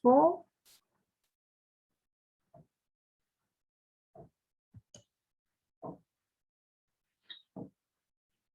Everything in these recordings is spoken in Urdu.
4।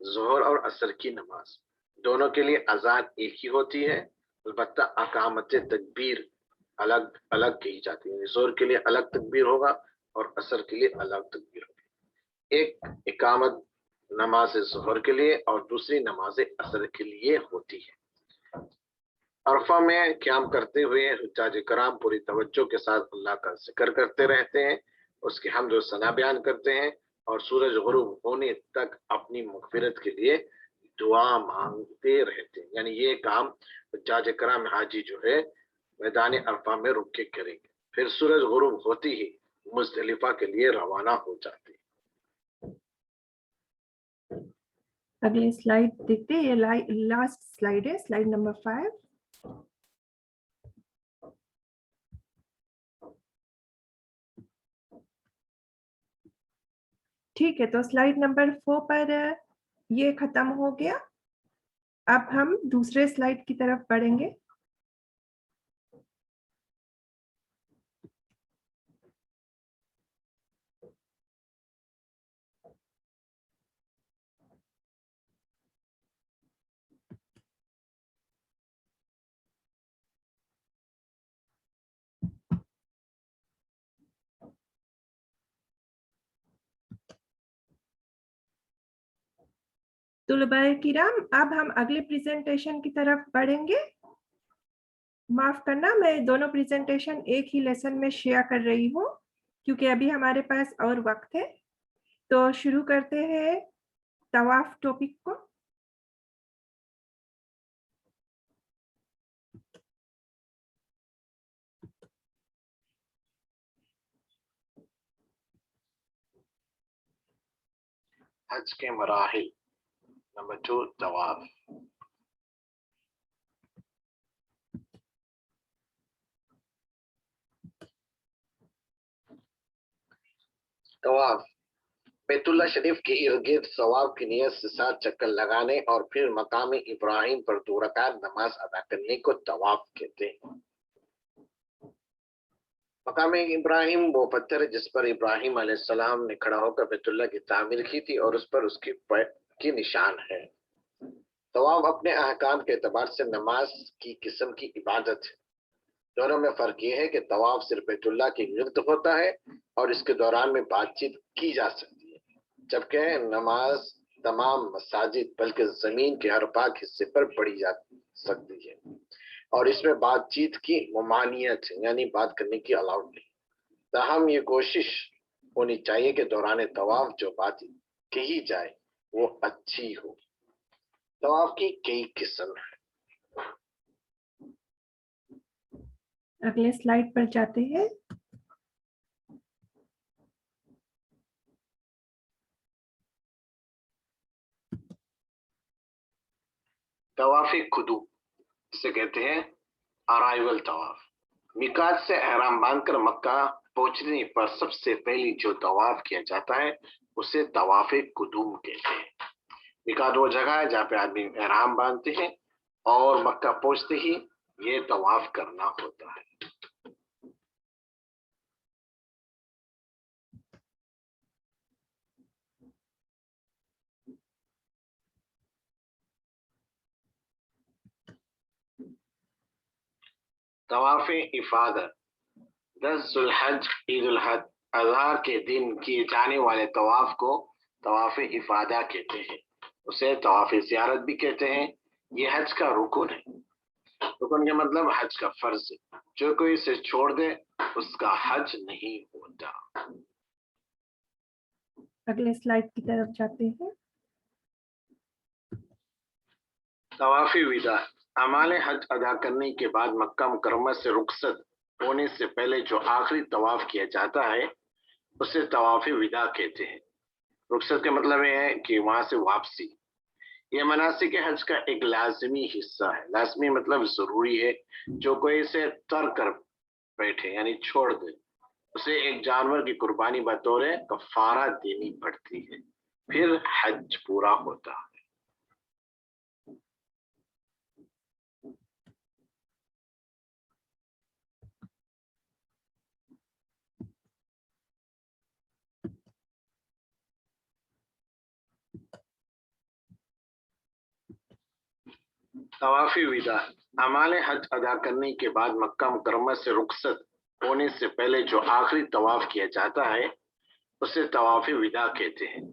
ظہر اور عصر کی نماز دونوں کے لیے اذان ایک ہی ہوتی ہے، البتہ اقامت تکبیر الگ الگ کی جاتی ہے. ظہر کے لیے الگ تکبیر ہوگا اور عصر کے لیے الگ تکبیر ہوگی. ایک اقامت نماز ظہر کے لیے اور دوسری نماز عصر کے لیے ہوتی ہے. عرفہ میں قیام کرتے ہوئے حجاج کرام پوری توجہ کے ساتھ اللہ کا ذکر کرتے رہتے ہیں، اس کی حمد و ثنا بیان کرتے ہیں اور سورج غروب ہونے تک اپنی مغفرت کے لیے دعا مانگتے رہتے ہیں. یعنی یہ کام حجاج کرام حاجی جو ہے میدان عرفہ میں رک کے کریں گے، پھر سورج غروب ہوتی ہی مزدلفہ کے لیے روانہ ہو جاتے ہیں. اگلی سلائیڈ دیکھتے ہیں، یہ لاسٹ سلائیڈ ہے، سلائیڈ نمبر 5. ٹھیک ہے، تو سلائیڈ نمبر 4 پر یہ ختم ہو گیا. اب ہم دوسرے سلائیڈ کی طرف بڑھیں گے. طلباء کرام، اب ہم اگلے پریزنٹیشن کی طرف بڑھیں گے. معاف کرنا، میں دونوں پریزنٹیشن ایک ہی لیسن میں شیئر کر رہی ہوں کیونکہ ابھی ہمارے پاس اور وقت ہے. تو شروع کرتے ہیں طواف ٹاپک کو. حج کے مراحل نمبر 2 طواف. طواف بیت اللہ شریف کے ارد گرد ثواب کی نیت سے 7 چکر لگانے اور پھر مقام ابراہیم پر 2 رکعت نماز ادا کرنے کو طواف کہتے ہیں. مقام ابراہیم وہ پتھر ہے جس پر ابراہیم علیہ السلام نے کھڑا ہو کر بیت اللہ کی تعمیر کی تھی اور اس پر اس کی نشان ہے. طواف اپنے احکام کے اعتبار سے نماز کی قسم کی عبادت ہے. دونوں میں فرق یہ ہے کہ طواف صرف بیت اللہ کے گرد ہوتا ہے اور اس کے دوران میں بات چیت کی جا سکتی ہے، جبکہ نماز تمام مساجد بلکہ زمین کے ہر پاک حصے پر پڑھی جا سکتی ہے اور اس میں بات چیت کی ممانعت ہے، یعنی بات کرنے کی الاؤڈ نہیں. تاہم یہ کوشش ہونی چاہیے کہ دوران طواف جو بات کہی جائے وہ اچھی ہو. طواف کی کئی قسم ہیں. اگلے سلائیڈ پر جاتے ہیں. طواف قدوم اسے کہتے ہیں ارائیول طواف. میقات سے احرام باندھ کر مکہ پہنچنے پر سب سے پہلی جو طواف کیا جاتا ہے اسے طواف قدوم کہتے ہیں. میقات وہ جگہ ہے جہاں پہ آدمی احرام باندھتے ہیں اور مکہ پہنچتے ہی یہ طواف کرنا ہوتا ہے. طواف افادہ 10 ذی الحج عید الاضحیٰ کے دن کیے جانے والے طواف کو طواف افادہ کہتے ہیں. اسے طواف زیارت بھی کہتے ہیں. یہ حج کا رکن ہے. رکن کا مطلب حج کا فرض ہے. جو کوئی اسے چھوڑ دے اس کا حج نہیں ہوتا. اگلے سلائیڈ کی طرف جاتے ہیں. طواف وداع اعمال حج ادا کرنے کے بعد مکہ مکرمہ سے رخصت ہونے سے پہلے جو آخری طواف کیا جاتا ہے اسے طواف وداع کہتے ہیں. رخصت کا مطلب یہ ہے کہ وہاں سے واپسی. یہ مناسک حج کا ایک لازمی حصہ ہے. لازمی مطلب ضروری ہے. جو کوئی اسے ترک کر بیٹھے یعنی چھوڑ دے اسے ایک جانور کی قربانی بطور کفارہ دینی پڑتی ہے، پھر حج پورا ہوتا ہے. طوافی ودا اعمال حج ادا کرنے کے بعد مکہ مکرمہ سے رخصت ہونے سے پہلے جو آخری طواف کیا جاتا ہے اسے طواف ودا کہتے ہیں۔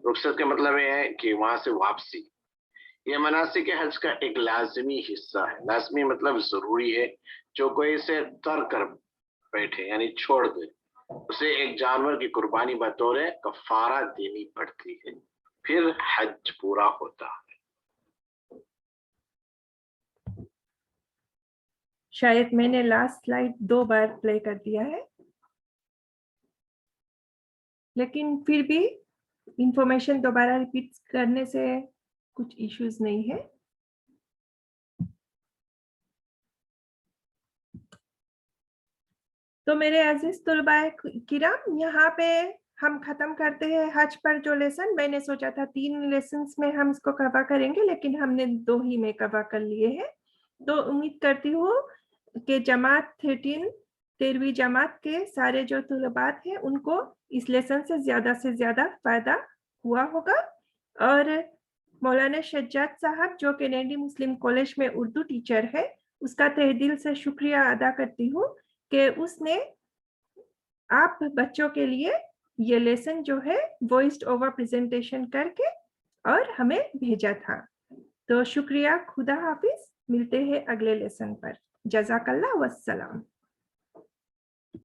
رخصت کا مطلب یہ ہے کہ وہاں سے واپسی۔ یہ مناسک حج کا ایک لازمی حصہ ہے۔ لازمی مطلب ضروری ہے، جو کوئی اسے ترک کر بیٹھے یعنی چھوڑ دے اسے ایک جانور کی قربانی بطور کفارہ دینی پڑتی ہے، پھر حج پورا ہوتا ہے۔ شاید میں نے لاسٹ سلائڈ 2 بار پلے کر دیا ہے، لیکن پھر بھی انفارمیشن دوبارہ ریپیٹ کرنے سے کچھ ایشوز نہیں ہے۔ تو میرے عزیز طلباء کرام، یہاں پہ ہم ختم کرتے ہیں حج پر جو لیسن۔ میں نے سوچا تھا 3 لیسنز میں ہم اس کو کور کریں گے، لیکن ہم نے 2 ہی میں کور کر لیے ہیں۔ تو امید کرتی ہوں کہ جماعت 13ویں جماعت کے سارے جو طلبات ہیں ان کو اس لیسن سے زیادہ فائدہ ہوا ہوگا۔ اور مولانا شجاعت صاحب جو کینیڈی مسلم کالج میں اردو ٹیچر ہے، اس کا تہ دل سے شکریہ ادا کرتی ہوں کہ اس نے آپ بچوں کے لیے یہ لیسن جو ہے وائسڈ اوور پریزنٹیشن کر کے اور ہمیں بھیجا تھا۔ تو شکریہ، خدا حافظ، ملتے ہیں اگلے لیسن پر۔ جزاک اللہ والسلام۔